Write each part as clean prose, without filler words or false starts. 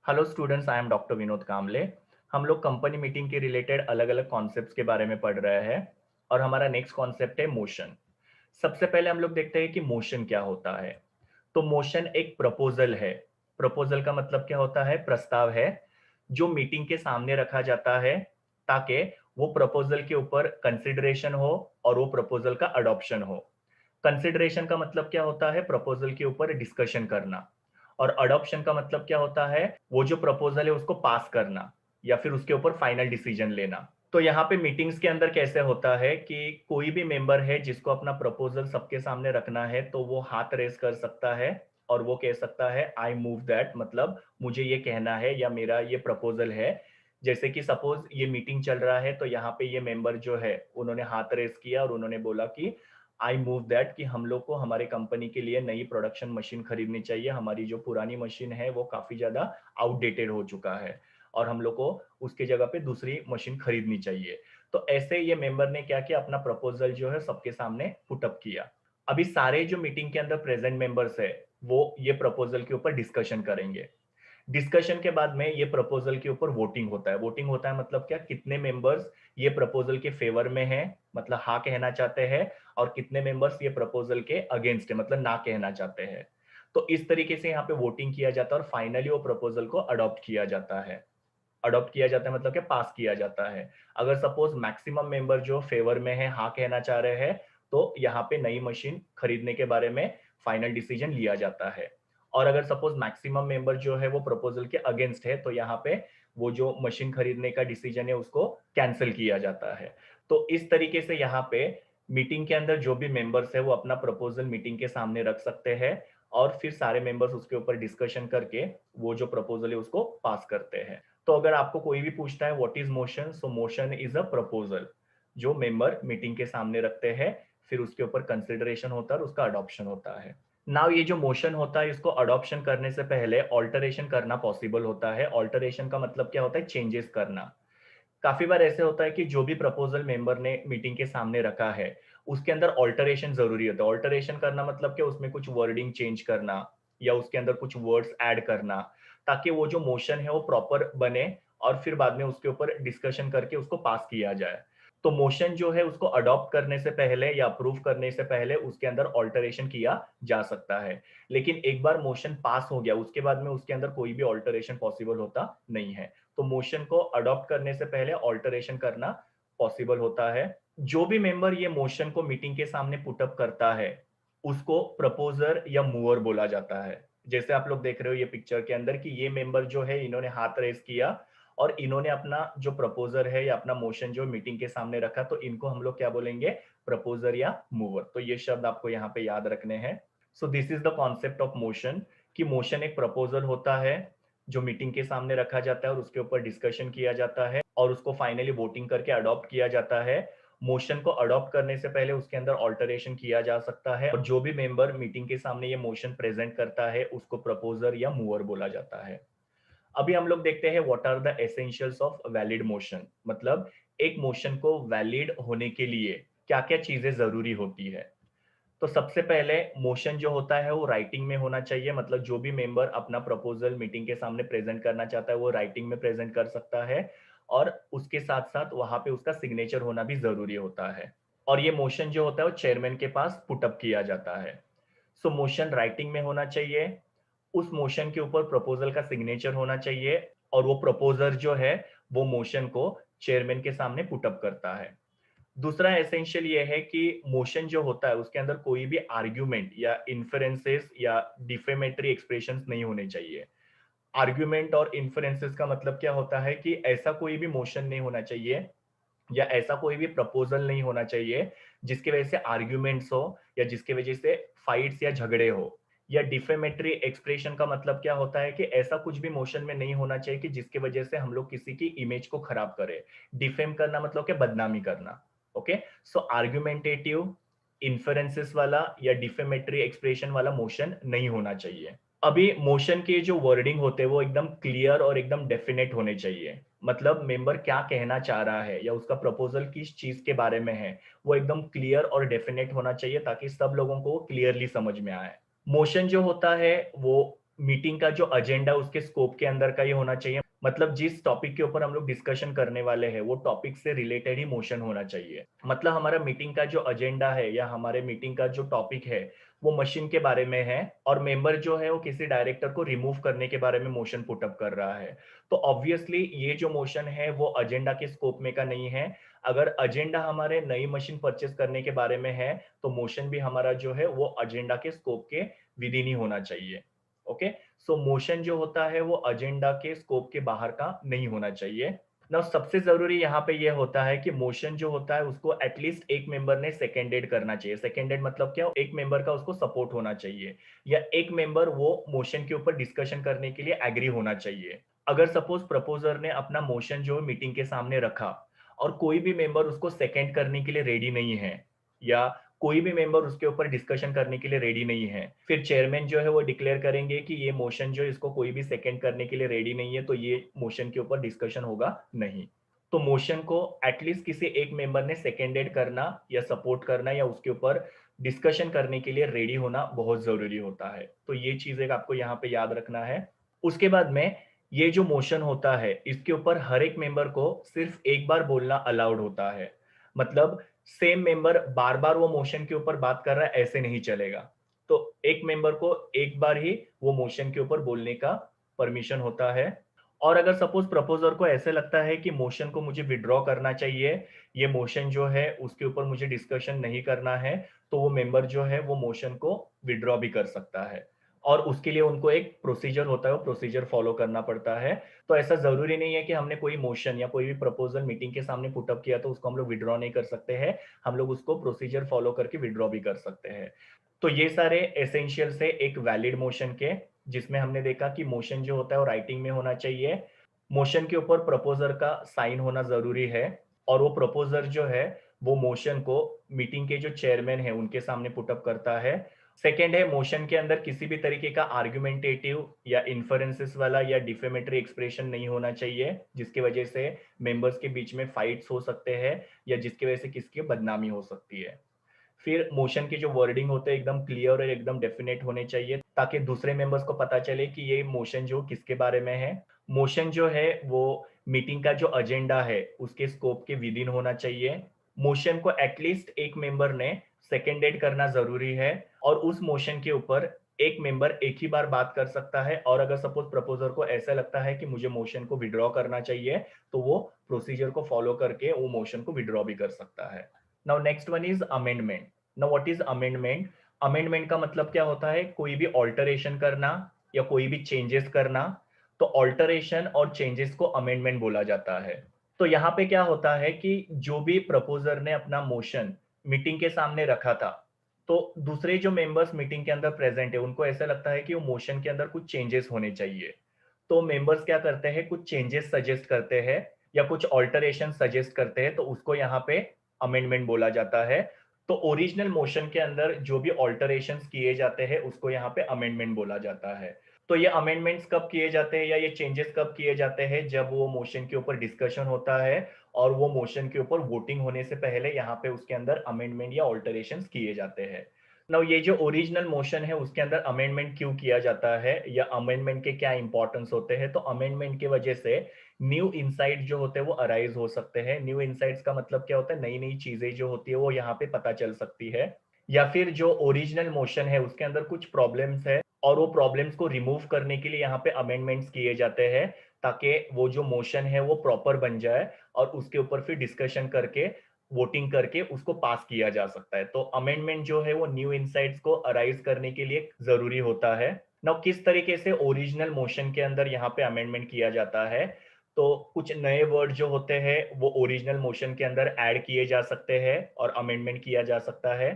Hello students, I am doctor Vinod Kamle. हम लोग company meeting के रिलेटेड अलग अलग कॉन्सेप्ट्स के बारे में पढ़ रहे हैं और हमारा नेक्स्ट कॉन्सेप्ट है मोशन। सबसे पहले हम लोग देखते हैं कि मोशन क्या होता है। तो मोशन एक प्रपोजल है। प्रपोजल का मतलब क्या होता है? प्रस्ताव है जो मीटिंग के सामने रखा जाता है ताकि वो प्रपोजल के ऊपर कंसिडरेशन हो और वो प्रपोजल का अडॉप्शन हो। कंसिडरेशन का मतलब क्या होता है? प्रपोजल के ऊपर डिस्कशन करना। और अडॉप्शन का मतलब क्या होता है? वो जो प्रपोजल है उसको पास करना या फिर उसके ऊपर फाइनल डिसीजन लेना। तो यहाँ पे मीटिंग्स के अंदर कैसे होता है कि कोई भी मेंबर है जिसको अपना प्रपोजल सबके सामने रखना है तो वो हाथ रेस कर सकता है और वो कह सकता है आई मूव दैट, मतलब मुझे ये कहना है या मेरा ये प्रपोजल है। जैसे कि सपोज ये मीटिंग चल रहा है तो यहाँ पे ये मेंबर जो है उन्होंने हाथ रेस किया और उन्होंने बोला कि आई मूव दैट कि हम लोग को हमारे कंपनी के लिए नई प्रोडक्शन मशीन खरीदनी चाहिए। हमारी जो पुरानी मशीन है वो काफी ज्यादा आउटडेटेड हो चुका है और हम लोग को उसकी जगह पे दूसरी मशीन खरीदनी चाहिए। तो ऐसे ये मेंबर ने क्या किया, अपना प्रपोजल जो है सबके सामने पुटअप किया। अभी सारे जो मीटिंग के अंदर प्रेजेंट मेंबर्स है वो ये प्रपोजल के ऊपर डिस्कशन करेंगे। डिस्कशन के बाद में ये प्रपोजल के ऊपर वोटिंग होता है। वोटिंग होता है मतलब क्या, कितने मेंबर्स ये प्रपोजल के फेवर में है, मतलब हाँ कहना चाहते हैं, और कितने मेंबर्स ये प्रपोजल के अगेंस्ट है, मतलब ना कहना चाहते हैं। तो इस तरीके से यहाँ पे वोटिंग किया जाता है और फाइनली वो प्रपोजल को अडॉप्ट किया जाता है। अडॉप्ट किया जाता है मतलब क्या, पास किया जाता है। अगर सपोज मैक्सिमम मेंबर जो फेवर में है, हाँ कहना चाह रहे हैं, तो यहाँ पे नई मशीन खरीदने के बारे में फाइनल डिसीजन लिया जाता है। और अगर सपोज मैक्सिमम मेंबर जो है वो प्रपोजल के अगेंस्ट है तो यहाँ पे वो जो मशीन खरीदने का डिसीजन है उसको कैंसिल किया जाता है। तो इस तरीके से यहाँ पे मीटिंग के अंदर जो भी मेंबर्स है वो अपना प्रपोजल मीटिंग के सामने रख सकते हैं और फिर सारे मेंबर्स उसके ऊपर डिस्कशन करके वो जो प्रपोजल है उसको पास करते हैं। तो अगर आपको कोई भी पूछता है what is motion, so motion is a proposal जो मेंबर मीटिंग के सामने रखते हैं, फिर उसके ऊपर कंसिडरेशन होता है और उसका अडॉप्शन होता है। नाउ ये जो मोशन होता है इसको अडॉप्शन करने से पहले ऑल्टरेशन करना पॉसिबल होता है। ऑल्टरेशन का मतलब क्या होता है? चेंजेस करना। काफी बार ऐसे होता है कि जो भी प्रपोजल मेंबर ने मीटिंग के सामने रखा है उसके अंदर ऑल्टरेशन जरूरी होता है। ऑल्टरेशन करना मतलब क्या, उसमें कुछ वर्डिंग चेंज करना या उसके अंदर कुछ वर्ड्स ऐड करना ताकि वो जो मोशन है वो प्रॉपर बने और फिर बाद में उसके ऊपर डिस्कशन करके उसको पास किया जाए। तो मोशन जो है उसको अडॉप्ट करने से पहले या अप्रूव करने से पहले उसके अंदर ऑल्टरेशन किया जा सकता है। लेकिन एक बार मोशन पास हो गया उसके बाद में उसके अंदर कोई भी ऑल्टरेशन पॉसिबल होता नहीं है। तो मोशन को अडॉप्ट करने से पहले ऑल्टरेशन करना पॉसिबल होता है। जो भी मेंबर ये मोशन को मीटिंग के सामने पुटअप करता है उसको प्रपोजर या मूवर बोला जाता है। जैसे आप लोग देख रहे हो ये पिक्चर के अंदर कि ये मेंबर जो है इन्होंने हाथ रेस किया और इन्होंने अपना जो प्रपोजर है या अपना मोशन जो मीटिंग के सामने रखा, तो इनको हम लोग क्या बोलेंगे? प्रपोजर या मूवर। तो ये शब्द आपको यहाँ पे याद रखने हैं। So this is the concept of motion कि मोशन एक प्रपोजल होता है जो मीटिंग के सामने रखा जाता है और उसके ऊपर डिस्कशन किया जाता है और उसको फाइनली वोटिंग करके अडॉप्ट किया जाता है। मोशन को अडॉप्ट करने से पहले उसके अंदर ऑल्टरेशन किया जा सकता है और जो भी मेंबर मीटिंग के सामने ये मोशन प्रेजेंट करता है उसको प्रपोजर या मूवर बोला जाता है। अभी हम लोग देखते हैं what are the essentials of valid motion, मतलब एक मोशन को वैलिड होने के लिए क्या क्या चीजें जरूरी होती है। तो सबसे पहले मोशन जो होता है वो राइटिंग में होना चाहिए, मतलब जो भी मेंबर अपना प्रपोजल मीटिंग के सामने प्रेजेंट करना चाहता है वो राइटिंग में प्रेजेंट कर सकता है और उसके साथ साथ वहां पे उसका सिग्नेचर होना भी जरूरी होता है। और ये मोशन जो होता है वो चेयरमैन के पास पुटअप किया जाता है। सो मोशन राइटिंग में होना चाहिए, उस मोशन के ऊपर प्रपोजल का सिग्नेचर होना चाहिए और वो प्रपोजर जो है वो मोशन को चेयरमैन के सामने पुटअप करता है। दूसरा एसेंशियल ये है कि मोशन जो होता है उसके अंदर कोई भी आर्ग्यूमेंट या इन्फरेंसेस या डिफेमेटरी एक्सप्रेशंस नहीं होने चाहिए। आर्ग्यूमेंट और इन्फरेंसेस का मतलब क्या होता है कि ऐसा कोई भी मोशन नहीं होना चाहिए या ऐसा कोई भी प्रपोजल नहीं होना चाहिए जिसकी वजह से आर्ग्यूमेंट्स हो या जिसकी वजह से फाइट्स या झगड़े हो। या डिफेमेटरी एक्सप्रेशन का मतलब क्या होता है कि ऐसा कुछ भी मोशन में नहीं होना चाहिए कि जिसकी वजह से हम लोग किसी की इमेज को खराब करें। डिफेम करना मतलब क्या, बदनामी करना। ओके। सो आर्ग्यूमेंटेटिव, इन्फरेंसेस वाला या डिफेमेटरी एक्सप्रेशन वाला मोशन नहीं होना चाहिए। अभी मोशन के जो वर्डिंग होते हैं वो एकदम क्लियर और एकदम डेफिनेट होने चाहिए। मतलब मेंबर क्या कहना चाह रहा है या उसका प्रपोजल किस चीज के बारे में है वो एकदम क्लियर और डेफिनेट होना चाहिए ताकि सब लोगों को क्लियरली समझ में आए। मोशन जो होता है वो मीटिंग का जो एजेंडा उसके स्कोप के अंदर का ही होना चाहिए। मतलब जिस टॉपिक के ऊपर हम लोग डिस्कशन करने वाले हैं वो टॉपिक से रिलेटेड ही मोशन होना चाहिए। मतलब हमारा मीटिंग का जो एजेंडा है या हमारे मीटिंग का जो टॉपिक है वो मशीन के बारे में है और मेंबर जो है वो किसी डायरेक्टर को रिमूव करने के बारे में मोशन पुटअप कर रहा है। तो ऑब्वियसली ये जो मोशन है वो एजेंडा के स्कोप में का नहीं है। अगर एजेंडा हमारे नई मशीन परचेज करने के बारे में है तो मोशन भी हमारा जो है वो एजेंडा के स्कोप के विद इन ही होना चाहिए। ओके, सो मोशन जो होता है वो एजेंडा के स्कोप के बाहर का नहीं होना चाहिए। ना सबसे जरूरी यहाँ पे ये होता है कि मोशन जो होता है उसको एटलीस्ट एक मेंबर ने सेकेंडेड करना चाहिए। सेकेंडेड मतलब क्या, एक मेंबर का उसको सपोर्ट होना चाहिए या एक मेंबर वो मोशन के ऊपर डिस्कशन करने के लिए एग्री होना चाहिए। अगर सपोज प्रपोजर ने अपना मोशन जो मीटिंग के सामने रखा और कोई भी मेंबर उसको सेकेंड करने के लिए रेडी नहीं है या कोई भी मेंबर उसके ऊपर डिस्कशन करने के लिए रेडी नहीं है, फिर चेयरमैन जो है वो डिक्लेयर करेंगे कि ये मोशन जो इसको कोई भी सेकंड करने के लिए रेडी नहीं है, तो ये मोशन के ऊपर डिस्कशन होगा नहीं। तो मोशन को एटलीस्ट किसी एक मेंबर ने सेकेंडेड करना या सपोर्ट करना या उसके ऊपर डिस्कशन करने के लिए रेडी होना बहुत जरूरी होता है। तो ये चीज एक आपको यहाँ पे याद रखना है। उसके बाद में ये जो मोशन होता है इसके ऊपर हर एक मेंबर को सिर्फ एक बार बोलना अलाउड होता है। मतलब सेम मेंबर बार बार वो मोशन के ऊपर बात कर रहा है ऐसे नहीं चलेगा। तो एक मेंबर को एक बार ही वो मोशन के ऊपर बोलने का परमिशन होता है। और अगर सपोज प्रपोजर को ऐसे लगता है कि मोशन को मुझे विड्रॉ करना चाहिए, ये मोशन जो है उसके ऊपर मुझे डिस्कशन नहीं करना है, तो वो मेंबर जो है वो मोशन को विड्रॉ भी कर सकता है। और उसके लिए उनको एक प्रोसीजर होता है, वो प्रोसीजर फॉलो करना पड़ता है। तो ऐसा जरूरी नहीं है कि हमने कोई मोशन या कोई भी प्रपोजल मीटिंग के सामने पुटअप किया तो उसको हम लोग विड्रॉ नहीं कर सकते हैं। हम लोग उसको प्रोसीजर फॉलो करके विड्रॉ भी कर सकते हैं। तो ये सारे एसेंशियल से एक वैलिड मोशन के, जिसमें हमने देखा कि मोशन जो होता है वो राइटिंग में होना चाहिए। मोशन के ऊपर प्रपोजर का साइन होना जरूरी है और वो प्रपोजर जो है वो मोशन को मीटिंग के जो चेयरमैन है उनके सामने पुटअप करता है। सेकेंड है, मोशन के अंदर किसी भी तरीके का आर्गुमेंटेटिव या इन्फरेंसेस वाला या डिफेमेटरी एक्सप्रेशन नहीं होना चाहिए जिसकी वजह से मेंबर्स के बीच में फाइट्स हो सकते हैं या जिसकी वजह से किसकी बदनामी हो सकती है। फिर मोशन के जो वर्डिंग होते हैं एकदम क्लियर और एकदम डेफिनेट होने चाहिए ताकि दूसरे मेंबर्स को पता चले कि ये मोशन जो किसके बारे में है। मोशन जो है वो मीटिंग का जो एजेंडा है उसके स्कोप के विद इन होना चाहिए। मोशन को एटलीस्ट एक मेंबर ने सेकेंडेड करना जरूरी है और उस मोशन के ऊपर एक मेंबर एक ही बार बात कर सकता है। और अगर सपोज प्रपोजर को ऐसा लगता है कि मुझे मोशन को विड्रॉ करना चाहिए तो वो प्रोसीजर को फॉलो करके वो मोशन को विड्रॉ भी कर सकता है। Now next one is amendment. Now what is amendment? Amendment का मतलब क्या होता है, कोई भी ऑल्टरेशन करना या कोई भी चेंजेस करना। तो ऑल्टरेशन और चेंजेस को अमेंडमेंट बोला जाता है। तो यहाँ पे क्या होता है कि जो भी प्रपोजर ने अपना मोशन मीटिंग के सामने रखा था, तो दूसरे जो मेंबर्स मीटिंग के अंदर प्रेजेंट है उनको ऐसा लगता है कि वो मोशन के अंदर कुछ चेंजेस होने चाहिए। तो मेंबर्स क्या करते हैं, कुछ चेंजेस सजेस्ट करते हैं या कुछ ऑल्टरेशन सजेस्ट करते हैं, तो उसको यहाँ पे अमेंडमेंट बोला जाता है। तो ओरिजिनल मोशन के अंदर जो भी ऑल्टरेशंस किए जाते हैं उसको यहाँ पे अमेंडमेंट बोला जाता है। तो ये अमेंडमेंट्स कब किए जाते हैं या ये चेंजेस कब किए जाते हैं, जब वो मोशन के ऊपर डिस्कशन होता है और वो मोशन के ऊपर वोटिंग होने से पहले यहाँ पे उसके अंदर अमेंडमेंट या ऑल्टरेशंस किए जाते हैं। नाउ ये जो ओरिजिनल मोशन है उसके अंदर अमेंडमेंट क्यों किया जाता है या अमेंडमेंट के क्या इंपॉर्टेंस होते हैं, तो अमेंडमेंट की वजह से न्यू इंसाइट जो होते हैं वो अराइज हो सकते हैं। न्यू इंसाइट्स का मतलब क्या होता है, नई नई चीजें जो होती है वो यहाँ पे पता चल सकती है। या फिर जो ओरिजिनल मोशन है उसके अंदर कुछ प्रॉब्लम्स है और वो प्रॉब्लम्स को रिमूव करने के लिए यहाँ पे अमेंडमेंट्स किए जाते हैं ताकि वो जो मोशन है वो प्रॉपर बन जाए और उसके ऊपर फिर डिस्कशन करके वोटिंग करके उसको पास किया जा सकता है। तो अमेंडमेंट जो है वो न्यू इंसाइट्स को अराइज करने के लिए जरूरी होता है। नाउ किस तरीके से ओरिजिनल मोशन के अंदर यहाँ पे अमेंडमेंट किया जाता है, तो कुछ नए वर्ड जो होते हैं वो ओरिजिनल मोशन के अंदर ऐड किए जा सकते हैं और अमेंडमेंट किया जा सकता है।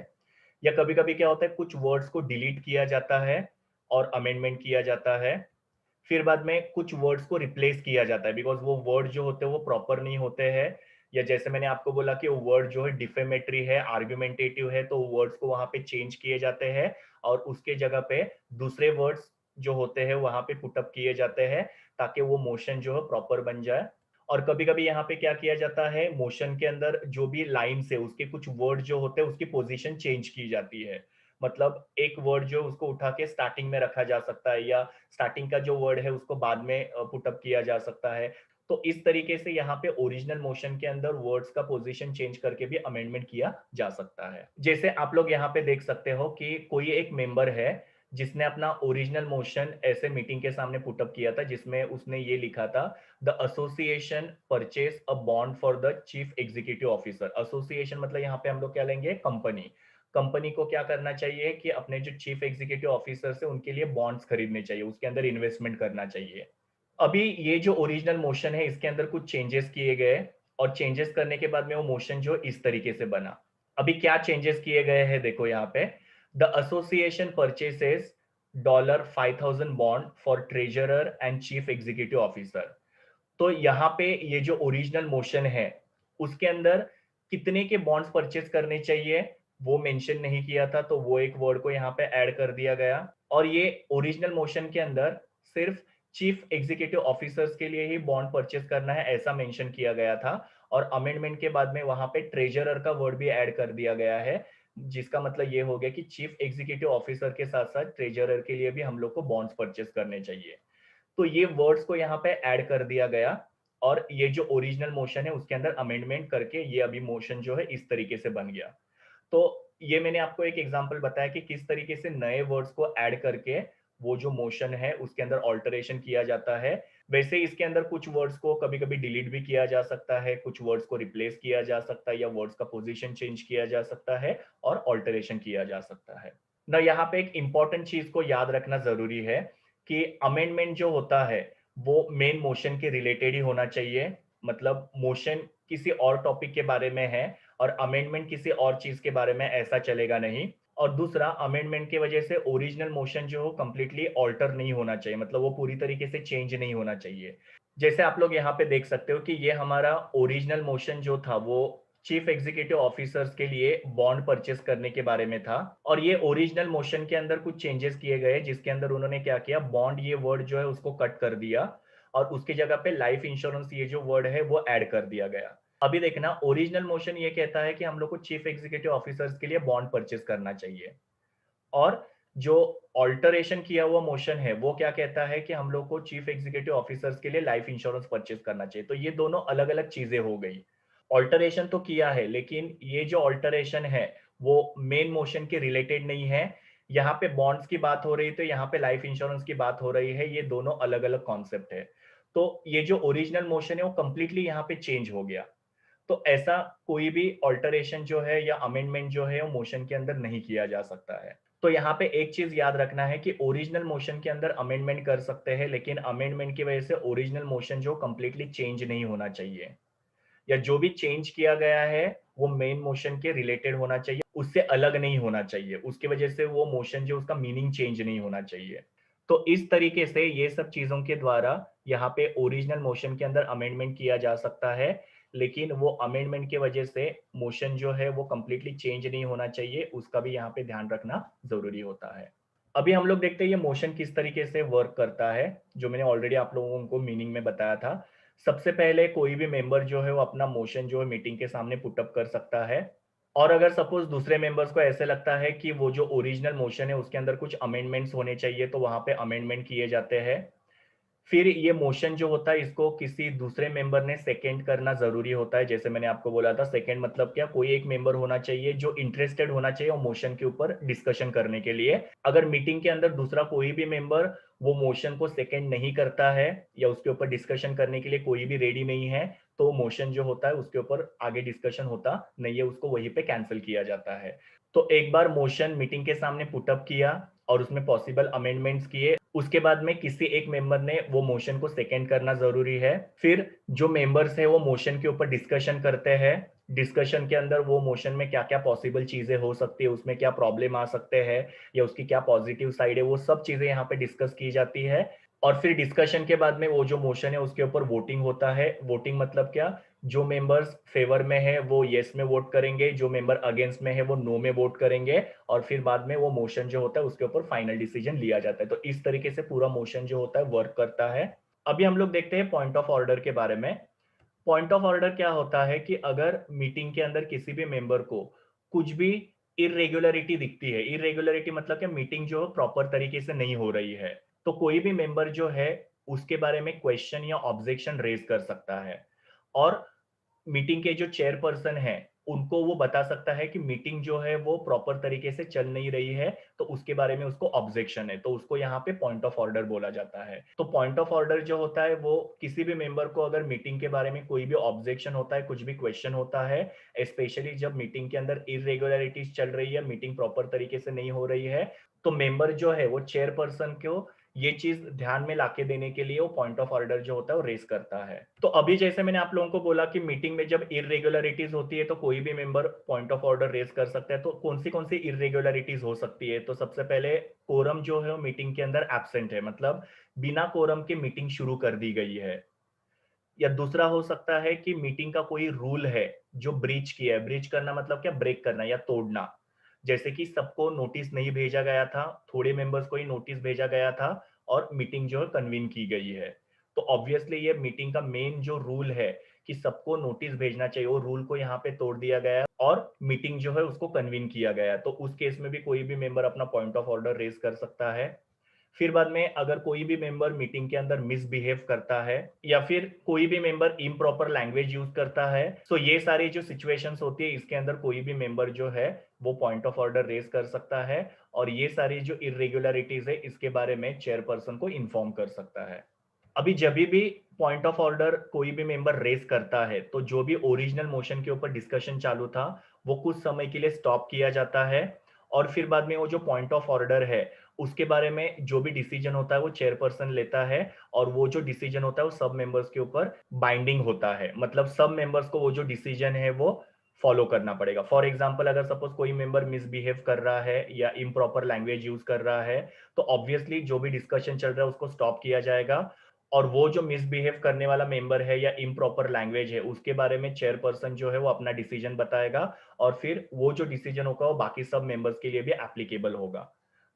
या कभी कभी क्या होता है, कुछ वर्ड्स को डिलीट किया जाता है और अमेंडमेंट किया जाता है। फिर बाद में कुछ वर्ड्स को रिप्लेस किया जाता है बिकॉज वो वर्ड जो होते हैं वो प्रॉपर नहीं होते हैं। या जैसे मैंने आपको बोला कि वो वर्ड जो है डिफेमेटरी है, आर्गुमेंटेटिव है, तो वर्ड्स को वहां पे चेंज किए जाते हैं और उसके जगह पे दूसरे वर्ड्स जो होते हैं वहां पे पुटअप किए जाते हैं ताकि वो मोशन जो है प्रॉपर बन जाए। और कभी कभी यहाँ पे क्या किया जाता है, मोशन के अंदर जो भी लाइन है उसके कुछ वर्ड जो होते हैं उसकी पोजीशन चेंज की जाती है। मतलब एक वर्ड जो है उसको उठा के स्टार्टिंग में रखा जा सकता है, या स्टार्टिंग का जो वर्ड है उसको बाद में पुटअप किया जा सकता है। तो इस तरीके से यहाँ पे ओरिजिनल मोशन के अंदर वर्ड्स का पोजीशन चेंज करके भी अमेंडमेंट किया जा सकता है। जैसे आप लोग यहाँ पे देख सकते हो कि कोई एक मेंबर है जिसने अपना ओरिजिनल मोशन ऐसे मीटिंग के सामने पुटअप किया था, जिसमें उसने ये लिखा था, the association purchase a bond for the chief executive officer. Association मतलब यहाँ पे हम लोग क्या लेंगे, कंपनी। कंपनी को क्या करना चाहिए कि अपने जो चीफ एग्जीक्यूटिव ऑफिसर है उनके लिए बॉन्ड्स खरीदने चाहिए, उसके अंदर इन्वेस्टमेंट करना चाहिए। अभी ये जो ओरिजिनल मोशन है इसके अंदर कुछ चेंजेस किए गए, और चेंजेस करने के बाद में वो मोशन जो इस तरीके से बना। अभी क्या चेंजेस किए गए हैं देखो यहाँ पे, the association purchases $5,000 bond for treasurer and chief executive officer. तो यहाँ पे ये जो ओरिजिनल मोशन है उसके अंदर कितने के बॉन्ड्स परचेज करने चाहिए वो मेंशन नहीं किया था, तो वो एक वर्ड को यहाँ पे ऐड कर दिया गया। और ये ओरिजिनल मोशन के अंदर सिर्फ चीफ एग्जीक्यूटिव ऑफिसर्स के लिए ही बॉन्ड परचेज करना है ऐसा मेंशन किया गया था। और अमेंडमेंट के बाद में वहां पे ट्रेजरर का वर्ड भी ऐड कर दिया गया है, जिसका मतलब ये हो गया कि चीफ एग्जीक्यूटिव ऑफिसर के साथ साथ ट्रेजरर के लिए भी हम लोग को बॉन्ड्स परचेज करने चाहिए। तो ये वर्ड्स को यहाँ पे ऐड कर दिया गया, और ये जो ओरिजिनल मोशन है उसके अंदर अमेंडमेंट करके ये अभी मोशन जो है इस तरीके से बन गया। तो ये मैंने आपको एक एग्जांपल बताया कि किस तरीके से नए वर्ड्स को ऐड करके वो जो मोशन है उसके अंदर ऑल्टरेशन किया जाता है। वैसे इसके अंदर कुछ वर्ड्स को कभी-कभी डिलीट भी किया जा सकता है, कुछ वर्ड्स को रिप्लेस किया जा सकता है, या वर्ड्स का पोजीशन चेंज किया जा सकता है और ऑल्टरेशन किया जा सकता है। ना यहाँ पे एक इंपॉर्टेंट चीज को याद रखना जरूरी है कि अमेंडमेंट जो होता है वो मेन मोशन के रिलेटेड ही होना चाहिए। मतलब मोशन किसी और टॉपिक के बारे में है और अमेंडमेंट किसी और चीज के बारे में, ऐसा चलेगा नहीं। और दूसरा, अमेंडमेंट की वजह से ओरिजिनल मोशन जो हो कंप्लीटली ऑल्टर नहीं होना चाहिए, मतलब वो पूरी तरीके से चेंज नहीं होना चाहिए। जैसे आप लोग यहाँ पे देख सकते हो कि ये हमारा ओरिजिनल मोशन जो था वो चीफ एग्जीक्यूटिव ऑफिसर्स के लिए बॉन्ड परचेस करने के बारे में था। और ये ओरिजिनल मोशन के अंदर कुछ चेंजेस किए गए, जिसके अंदर उन्होंने क्या किया, बॉन्ड ये वर्ड जो है उसको कट कर दिया, और उसकी जगह पे लाइफ इंश्योरेंस ये जो वर्ड है वो ऐड कर दिया गया। अभी देखना, ओरिजिनल मोशन ये कहता है कि हम लोग को चीफ एग्जीक्यूटिव ऑफिसर्स के लिए बॉन्ड परचेस करना चाहिए, और जो ऑल्टरेशन किया हुआ मोशन है वो क्या कहता है कि हम लोग को चीफ एग्जीक्यूटिव ऑफिसर्स के लिए लाइफ इंश्योरेंस परचेस करना चाहिए। तो ये दोनों अलग अलग चीजें हो गई। ऑल्टरेशन तो किया है, लेकिन ये जो ऑल्टरेशन है वो मेन मोशन के रिलेटेड नहीं है। यहाँ पे बॉन्ड्स की बात हो रही है, तो यहाँ पे लाइफ इंश्योरेंस की बात हो रही है, ये दोनों अलग अलग कॉन्सेप्ट है। तो ये जो ओरिजिनल मोशन है वो कंप्लीटली यहाँ पे चेंज हो गया। तो ऐसा कोई भी ऑल्टरेशन जो है या अमेंडमेंट जो है वो मोशन के अंदर नहीं किया जा सकता है। तो यहाँ पे एक चीज याद रखना है कि ओरिजिनल मोशन के अंदर अमेंडमेंट कर सकते हैं, लेकिन अमेंडमेंट की वजह से ओरिजिनल मोशन जो कंप्लीटली चेंज नहीं होना चाहिए, या जो भी चेंज किया गया है वो मेन मोशन के रिलेटेड होना चाहिए, उससे अलग नहीं होना चाहिए। उसकी वजह से वो मोशन जो उसका मीनिंग चेंज नहीं होना चाहिए। तो इस तरीके से ये सब चीजों के द्वारा यहाँ पे ओरिजिनल मोशन के अंदर अमेंडमेंट किया जा सकता है, लेकिन वो अमेंडमेंट की वजह से मोशन जो है वो कंप्लीटली चेंज नहीं होना चाहिए, उसका भी यहाँ पे ध्यान रखना जरूरी होता है। अभी हम लोग देखते हैं ये मोशन किस तरीके से वर्क करता है, जो मैंने ऑलरेडी आप लोगों को मीनिंग में बताया था। सबसे पहले कोई भी मेंबर जो है वो अपना मोशन जो है मीटिंग के सामने पुटअप कर सकता है। और अगर सपोज दूसरे मेंबर्स को ऐसे लगता है कि वो जो ओरिजिनल मोशन है उसके अंदर कुछ अमेंडमेंट्स होने चाहिए, तो वहां पे अमेंडमेंट किए जाते हैं। फिर ये मोशन जो होता है इसको किसी दूसरे मेंबर ने सेकंड करना जरूरी होता है। जैसे मैंने आपको बोला था, सेकंड मतलब क्या, कोई एक मेंबर होना चाहिए जो इंटरेस्टेड होना चाहिए और मोशन के ऊपर डिस्कशन करने के लिए। अगर मीटिंग के अंदर दूसरा कोई भी मेंबर वो मोशन को सेकंड नहीं करता है या उसके ऊपर डिस्कशन करने के लिए कोई भी रेडी नहीं है, तो मोशन जो होता है उसके ऊपर आगे डिस्कशन होता नहीं है, उसको वहीं पे कैंसिल किया जाता है। तो एक बार मोशन मीटिंग के सामने पुटअप किया और उसमें पॉसिबल अमेंडमेंट्स किए, उसके बाद में किसी एक मेंबर ने वो मोशन को सेकंड करना जरूरी है। फिर जो मेंबर्स है वो मोशन के ऊपर डिस्कशन करते हैं। डिस्कशन के अंदर वो मोशन में क्या क्या पॉसिबल चीजें हो सकती है, उसमें क्या प्रॉब्लम आ सकते हैं या उसकी क्या पॉजिटिव साइड है, वो सब चीजें यहाँ पे डिस्कस की जाती है। और फिर डिस्कशन के बाद में वो जो मोशन है उसके ऊपर वोटिंग होता है। वोटिंग मतलब क्या, जो मेंबर्स फेवर में है वो यस में वोट करेंगे, जो मेंबर अगेंस्ट में है वो नो में वोट करेंगे, और फिर बाद में वो मोशन जो होता है उसके ऊपर फाइनल डिसीजन लिया जाता है। तो इस तरीके से पूरा मोशन जो होता है वर्क करता है। अभी हम लोग देखते हैं पॉइंट ऑफ ऑर्डर के बारे में। पॉइंट ऑफ ऑर्डर क्या होता है कि अगर मीटिंग के अंदर किसी भी मेंबर को कुछ भी इरेगुलरिटी दिखती है। इरेगुलरिटी मतलब क्या, मीटिंग जो प्रॉपर तरीके से नहीं हो रही है, तो कोई भी मेंबर जो है उसके बारे में क्वेश्चन या ऑब्जेक्शन रेज कर सकता है। और मीटिंग के जो चेयरपर्सन है उनको वो बता सकता है कि मीटिंग जो है वो प्रॉपर तरीके से चल नहीं रही है, तो उसके बारे में उसको ऑब्जेक्शन है, तो उसको यहाँ पे पॉइंट ऑफ ऑर्डर बोला जाता है। तो पॉइंट ऑफ ऑर्डर जो होता है वो किसी भी मेंबर को अगर मीटिंग के बारे में कोई भी ऑब्जेक्शन होता है, कुछ भी क्वेश्चन होता है, स्पेशली जब मीटिंग के अंदर इरेगुलरिटीज चल रही है, मीटिंग प्रॉपर तरीके से नहीं हो रही है, तो मेंबर जो है वो चेयरपर्सन को ये चीज ध्यान में लाके देने के लिए वो पॉइंट ऑफ ऑर्डर जो होता है वो रेज करता है। तो अभी जैसे मैंने आप लोगों को बोला कि मीटिंग में जब इरेगुलरिटीज होती है तो कोई भी member point of order raise कर सकता है। तो कौन सी इरेगुलरिटीज हो सकती है, तो सबसे पहले कोरम जो है वो मीटिंग के अंदर एब्सेंट है, मतलब बिना कोरम के मीटिंग शुरू कर दी गई है। या दूसरा हो सकता है कि मीटिंग का कोई रूल है जो ब्रीच किया है। ब्रीच करना मतलब क्या, ब्रेक करना या तोड़ना। जैसे कि सबको नोटिस नहीं भेजा गया था, थोड़े मेंबर्स को ही नोटिस भेजा गया था और मीटिंग जो है कन्वीन की गई है। तो ऑब्वियसली ये मीटिंग का मेन जो रूल है कि सबको नोटिस भेजना चाहिए, वो रूल को यहाँ पे तोड़ दिया गया है और मीटिंग जो है उसको कन्वीन किया गया। तो उस केस में भी कोई भी मेंबर अपना पॉइंट ऑफ ऑर्डर रेज कर सकता है। फिर बाद में अगर कोई भी मेंबर मीटिंग के अंदर मिसबिहेव करता है या फिर कोई भी मेंबर इम्प्रॉपर लैंग्वेज यूज करता है, तो ये सारी जो सिचुएशंस होती है इसके अंदर कोई भी मेंबर जो है वो पॉइंट ऑफ ऑर्डर रेज कर सकता है और ये सारी जो इरेगुलरिटीज है इसके बारे में चेयरपर्सन को इन्फॉर्म कर सकता है। अभी जब भी पॉइंट ऑफ ऑर्डर कोई भी मेंबर रेज करता है तो जो भी ओरिजिनल मोशन के ऊपर डिस्कशन चालू था वो कुछ समय के लिए स्टॉप किया जाता है और फिर बाद में वो जो पॉइंट ऑफ ऑर्डर है उसके बारे में जो भी डिसीजन होता है वो चेयरपर्सन लेता है और वो जो डिसीजन होता है वो सब मेंबर्स के ऊपर बाइंडिंग होता है। मतलब सब मेंबर्स को वो जो डिसीजन है वो फॉलो करना पड़ेगा। फॉर एग्जाम्पल अगर सपोज कोई मेंबर मिसबिहेव कर रहा है या इम्प्रॉपर लैंग्वेज यूज कर रहा है तो ऑब्वियसली जो भी डिस्कशन चल रहा है उसको स्टॉप किया जाएगा और वो जो मिसबिहेव करने वाला मेंबर है या इम्प्रॉपर लैंग्वेज है उसके बारे में चेयरपर्सन जो है वो अपना डिसीजन बताएगा और फिर वो जो डिसीजन होगा वो बाकी सब मेंबर्स के लिए भी एप्लीकेबल होगा।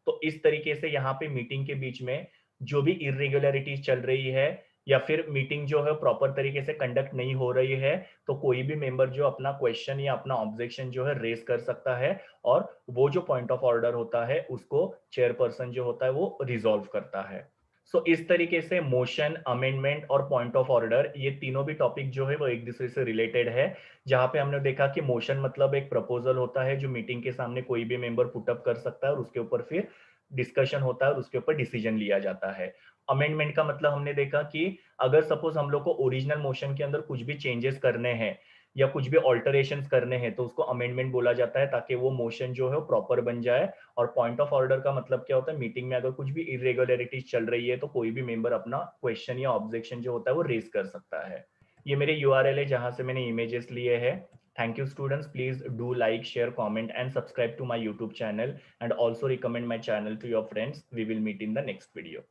तो इस तरीके से यहाँ पे मीटिंग के बीच में जो भी इरेगुलरिटीज चल रही है या फिर मीटिंग जो है प्रॉपर तरीके से कंडक्ट नहीं हो रही है तो कोई भी मेंबर जो अपना क्वेश्चन या अपना ऑब्जेक्शन जो है रेज कर सकता है और वो जो पॉइंट ऑफ ऑर्डर होता है उसको चेयरपर्सन जो होता है वो रिजॉल्व करता है। सो इस तरीके से मोशन, अमेंडमेंट और पॉइंट ऑफ ऑर्डर ये तीनों भी टॉपिक जो है वो एक दूसरे से रिलेटेड है। जहां पे हमने देखा कि मोशन मतलब एक प्रपोजल होता है जो मीटिंग के सामने कोई भी मेंबर पुटअप कर सकता है और उसके ऊपर फिर डिस्कशन होता है और उसके ऊपर डिसीजन लिया जाता है। अमेंडमेंट का मतलब हमने देखा कि अगर सपोज हम लोग को ओरिजिनल मोशन के अंदर कुछ भी चेंजेस करने हैं या कुछ भी ऑल्टरेशंस करने हैं तो उसको अमेंडमेंट बोला जाता है ताकि वो मोशन जो है प्रॉपर बन जाए। और पॉइंट ऑफ ऑर्डर का मतलब क्या होता है, मीटिंग में अगर कुछ भी इरेगुलरिटीज चल रही है तो कोई भी मेंबर अपना क्वेश्चन या ऑब्जेक्शन जो होता है वो रेज कर सकता है। ये मेरे यूआरएल है जहां से मैंने इमेजेस लिए हैं। Thank you students, please do like, share, comment and subscribe to my YouTube channel and also recommend my channel to your friends. We will meet in the next video.